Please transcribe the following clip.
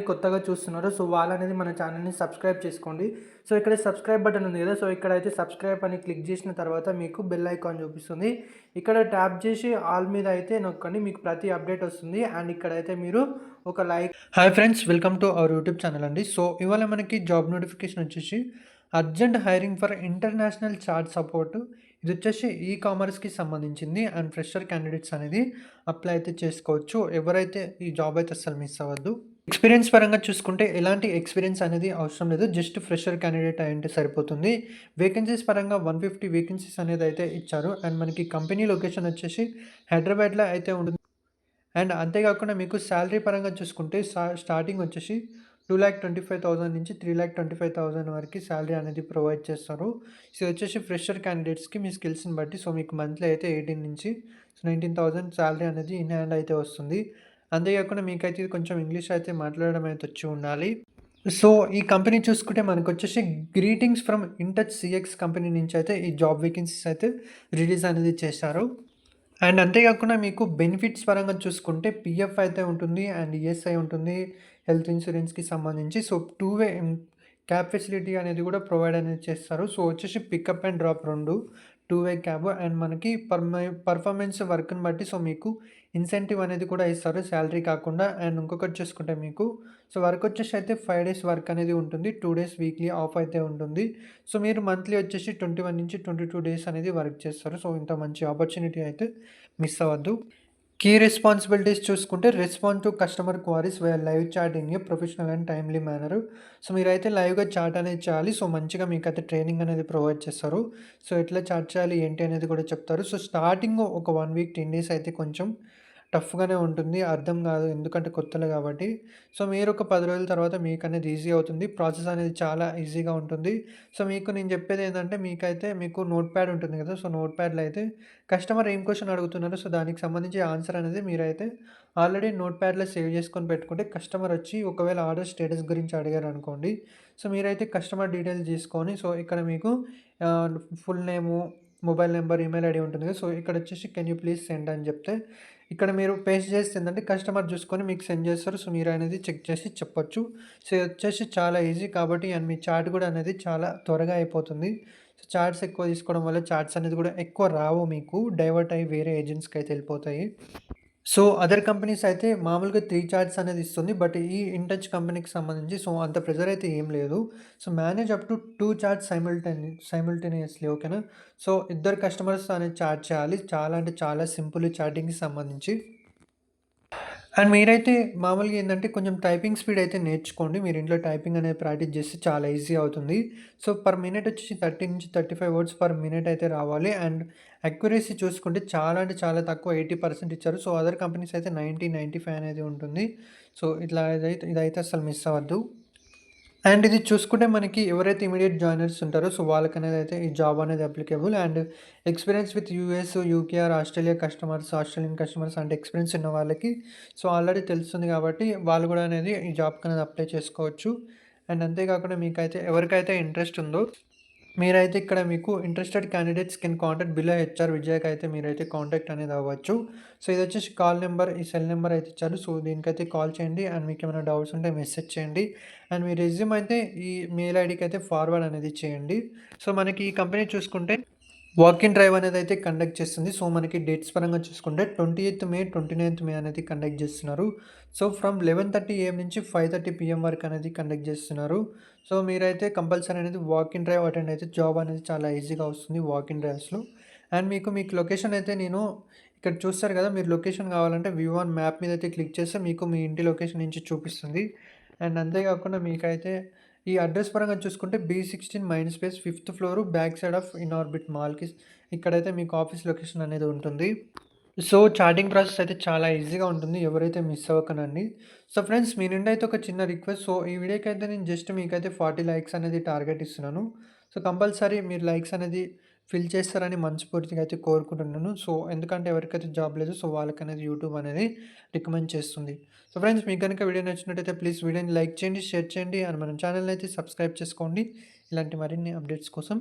కొత్తగా చూస్తున్నారో సో వాళ్ళనేది మన ఛానల్‌ని సబ్స్క్రైబ్ చేసుకోండి. సో ఇక్కడ సబ్స్క్రైబ్ బటన్ ఉంది కదా! సో ఇక్కడైతే సబ్స్క్రైబ్ అని క్లిక్ చేసిన తర్వాత మీకు బెల్ ఐకాన్ చూపిస్తుంది. ఇక్కడ ట్యాప్ చేసి ఆల్ మీద అయితే నొక్కండి. మీకు ప్రతి అప్డేట్ వస్తుంది. అండ్ ఇక్కడైతే మీరు ఒక like hi friends, welcome to our YouTube channel అండి. సో ఇవాళ మనకి జాబ్ నోటిఫికేషన్ వచ్చేసి urgent hiring for international chart support. ఇది వచ్చేసి ఈ కామర్స్‌కి సంబంధించింది అండ్ ఫ్రెషర్ క్యాండిడేట్స్ అనేది అప్లై అయితే చేసుకోవచ్చు. ఎవరైతే ఈ జాబ్ అయితే అస్సలు మిస్ అవ్వద్దు. ఎక్స్‌పీరియన్స్ పరంగా చూసుకుంటే ఎలాంటి ఎక్స్‌పీరియన్స్ అనేది అవసరం లేదు. జస్ట్ ఫ్రెషర్ క్యాండిడేట్ అయ్యుంటే సరిపోతుంది. వేకెన్సీస్ పరంగా 150 వేకెన్సీస్ అనేది అయితే ఇచ్చారు. అండ్ మనకి కంపెనీ లొకేషన్ వచ్చేసి హైదరాబాద్‌లో అయితే ఉంటుంది. అండ్ అంతేకాకుండా మీకు శాలరీ పరంగా చూసుకుంటే స్టార్టింగ్ వచ్చేసి 2,25,000 నుంచి 3,25,000 వరకు శాలరీ అనేది ప్రొవైడ్ చేస్తారు. సో ఇది వచ్చేసి ఫ్రెషర్ క్యాండిడేట్స్‌కి మీ స్కిల్స్‌ని బట్టి సో మీకు మంత్లీ అయితే 18 నుంచి 19,000 శాలరీ అనేది ఇన్ హ్యాండ్ అయితే వస్తుంది. అంతేకాకుండా మీకైతే ఇది కొంచెం ఇంగ్లీష్ అయితే మాట్లాడడం అయితే వచ్చి ఉండాలి. సో ఈ కంపెనీ చూసుకుంటే మనకొచ్చేసి గ్రీటింగ్స్ ఫ్రమ్ ఇన్‌టచ్ సీఎక్స్ కంపెనీ నుంచి అయితే ఈ జాబ్ వేకెన్సీస్ అయితే రిలీజ్ అనేది చేశారు. అండ్ అంతేకాకుండా మీకు బెనిఫిట్స్ పరంగా చూసుకుంటే పీఎఫ్ అయితే ఉంటుంది అండ్ ఈఎస్ఐ ఉంటుంది హెల్త్ ఇన్సూరెన్స్‌కి సంబంధించి. సో 2 వే క్యాబ్ ఫెసిలిటీ అనేది కూడా ప్రొవైడ్ అనేది చేస్తారు. సో వచ్చేసి pickup and drop 2 way cab and మనకి పర్ఫార్మెన్స్ వర్క్‌ని బట్టి సో మీకు ఇన్సెంటివ్ అనేది కూడా ఇస్తారు శాలరీ కాకుండా. అండ్ ఇంకొకటి చూసుకుంటే మీకు సో వర్క్ వచ్చేసి అయితే 5 డేస్ వర్క్ అనేది ఉంటుంది. 2 డేస్ వీక్లీ ఆఫ్ అయితే ఉంటుంది. సో మీరు మంత్లీ వచ్చేసి 21 నుంచి 22 డేస్ అనేది వర్క్ చేస్తారు. సో ఇంత మంచి ఆపర్చునిటీ అయితే మిస్ అవ్వద్దు. కీ రెస్పాన్సిబిలిటీస్ చూసుకుంటే respond to customer queries via live chat in a professional and timely manner. So మీరైతే లైవ్‌గా చాట్ అనేది చేయాలి. సో మంచిగా మీకైతే ట్రైనింగ్ అనేది ప్రొవైడ్ చేస్తారు. సో ఎట్లా చాట్ చేయాలి ఏంటి అనేది కూడా చెప్తారు. సో స్టార్టింగ్ ఒక 1 వీక్ 10 డేస్ అయితే కొంచెం టఫ్‌గానే ఉంటుంది. అర్థం కాదు ఎందుకంటే కొత్తలో కాబట్టి. సో మీరు ఒక 10 రోజుల తర్వాత మీకనేది ఈజీ అవుతుంది. ప్రాసెస్ అనేది చాలా ఈజీగా ఉంటుంది. సో మీకు నేను చెప్పేది ఏంటంటే మీకైతే మీకు నోట్‌ప్యాడ్ ఉంటుంది కదా! సో నోట్‌ప్యాడ్‌లో అయితే కస్టమర్ ఏం క్వెషన్ అడుగుతున్నారో సో దానికి సంబంధించి ఆన్సర్ అనేది మీరైతే ఆల్రెడీ నోట్‌ప్యాడ్‌లో సేవ్ చేసుకొని పెట్టుకుంటే కస్టమర్ వచ్చి ఒకవేళ ఆర్డర్ స్టేటస్ గురించి అడిగారనుకోండి. సో మీరైతే కస్టమర్ డీటెయిల్స్ తీసుకొని సో ఇక్కడ మీకు full name, mobile number, email ID ఉంటుంది కదా! సో ఇక్కడ వచ్చేసి కెన్ యూ ప్లీజ్ సెండ్ అని చెప్తే ఇక్కడ మీరు పేస్ట్ చేస్తే ఏంటంటే కస్టమర్ చూసుకొని మీకు సెండ్ చేస్తారు. సో మీరు అనేది చెక్ చేసి చెప్పొచ్చు. సో ఇది వచ్చేసి చాలా ఈజీ కాబట్టి అండ్ మీ చాట్ కూడా అనేది చాలా త్వరగా అయిపోతుంది. సో చాట్స్ ఎక్కువ తీసుకోవడం వల్ల చాట్స్ అనేది కూడా ఎక్కువ రావు మీకు. డైవర్ట్ అయ్యి వేరే ఏజెంట్స్‌కి అయితే వెళ్ళిపోతాయి. సో అదర్ కంపెనీస్ అయితే మామూలుగా 3 చార్ట్స్ అనేది ఇస్తుంది. బట్ ఈ ఇన్‌టచ్ కంపెనీకి సంబంధించి సో అంత ప్రెషర్ అయితే ఏం లేదు. So manage up to 2 charts simultaneously ఓకేనా. సో ఇద్దరు కస్టమర్స్ అనేది చాట్ చేయాలి. చాలా అంటే చాలా సింపుల్ చాటింగ్‌కి సంబంధించి. అండ్ మీరైతే మామూలుగా ఏందంటే కొంచెం టైపింగ్ స్పీడ్ అయితే నేర్చుకోండి. మీరు ఇంట్లో టైపింగ్ అనేది ప్రాక్టీస్ చేస్తే చాలా ఈజీ అవుతుంది. సో పర్ మినిట్ వచ్చేసి 30 నుంచి 35 వర్డ్స్ పర్ మినిట్ అయితే రావాలి. అండ్ అక్యురసీ చూసుకుంటే చాలా అంటే చాలా తక్కువ 80% ఇచ్చారు. సో అదర్ కంపెనీస్ అయితే 90, 95 అనేది ఉంటుంది. సో ఇదైతే అస్సలు మిస్ అవ్వద్దు. అండ్ ఇది చూసుకుంటే మనకి ఎవరైతే ఇమ్మీడియేట్ జాయినర్స్ ఉంటారో సో వాళ్ళకనేది అయితే ఈ జాబ్ అనేది applicable. And experience with US, UK or Australian customers అంటే ఎక్స్‌పీరియన్స్ ఉన్న వాళ్ళకి సో ఆల్రెడీ తెలుస్తుంది కాబట్టి వాళ్ళు కూడా అనేది ఈ జాబ్‌కనేది అప్లై చేసుకోవచ్చు. అండ్ అంతేకాకుండా మీకైతే ఎవరికైతే ఇంట్రెస్ట్ ఉందో మీరైతే ఇక్కడ మీకు interested candidates can contact below HR విజయ్‌కి అయితే మీరైతే కాంటాక్ట్ అనేది అవ్వచ్చు. సో ఇదొచ్చేసి కాల్ నెంబర్, ఈ సెల్ నెంబర్ అయితే ఇచ్చారు. సో దీనికైతే కాల్ చేయండి అండ్ మీకేమైనా డౌట్స్ ఉంటే మెసేజ్ చేయండి. అండ్ మీ రెజ్యూమ్ అయితే ఈ మెయిల్ ఐడీకి అయితే ఫార్వర్డ్ అనేది చేయండి. సో మనకి ఈ కంపెనీ చూసుకుంటే వాక్ ఇన్ డ్రైవ్ అనేది అయితే కండక్ట్ చేస్తుంది. సో మనకి డేట్స్ పరంగా చూసుకుంటే 28థ్ మే, 29థ్ మే అనేది కండక్ట్ చేస్తున్నారు. సో ఫ్రమ్ 11:30 AM నుంచి 5:30 PM వరకు అనేది కండక్ట్ చేస్తున్నారు. సో మీరైతే కంపల్సరీ అనేది వాక్ ఇన్ డ్రైవ్ అటెండ్ అయితే జాబ్ అనేది చాలా ఈజీగా వస్తుంది వాక్ ఇన్ డ్రైవ్స్‌లో. అండ్ మీకు లొకేషన్ అయితే నేను ఇక్కడ చూస్తారు కదా! మీరు లొకేషన్ కావాలంటే వ్యూ ఆన్ మ్యాప్ మీద అయితే క్లిక్ చేస్తే మీకు మీ ఇంటి లొకేషన్ నుంచి చూపిస్తుంది. అండ్ అంతేకాకుండా మీకైతే ఈ అడ్రస్ పరంగా చూసుకుంటే B16 mind space 5th floor back side of Inorbit మాల్‌కి ఇక్కడైతే మీకు ఆఫీస్ లొకేషన్ అనేది ఉంటుంది. సో చాటింగ్ ప్రాసెస్ అయితే చాలా ఈజీగా ఉంటుంది. ఎవరైతే మిస్ అవ్వకనండి. సో ఫ్రెండ్స్ మీ నుండి అయితే ఒక చిన్న రిక్వెస్ట్. సో ఈ వీడియోకైతే నేను జస్ట్ మీకైతే 40 లైక్స్ అనేది టార్గెట్ ఇస్తున్నాను. సో కంపల్సరీ మీరు లైక్స్ అనేది ఫిల్ చేస్తారని మనస్ఫూర్తిగా అయితే కోరుకుంటున్నాను. సో ఎందుకంటే ఎవరికైతే జాబ్ లేదు సో వాళ్ళకనేది యూట్యూబ్ అనేది రికమెండ్ చేస్తుంది. సో ఫ్రెండ్స్ మీకు గనుక వీడియో నచ్చినట్టయితే ప్లీజ్ వీడియోని లైక్ చేయండి, షేర్ చేయండి అండ్ మన ఛానల్‌ని అయితే సబ్స్క్రైబ్ చేసుకోండి. ఇలాంటి మరిన్ని అప్డేట్స్ కోసం.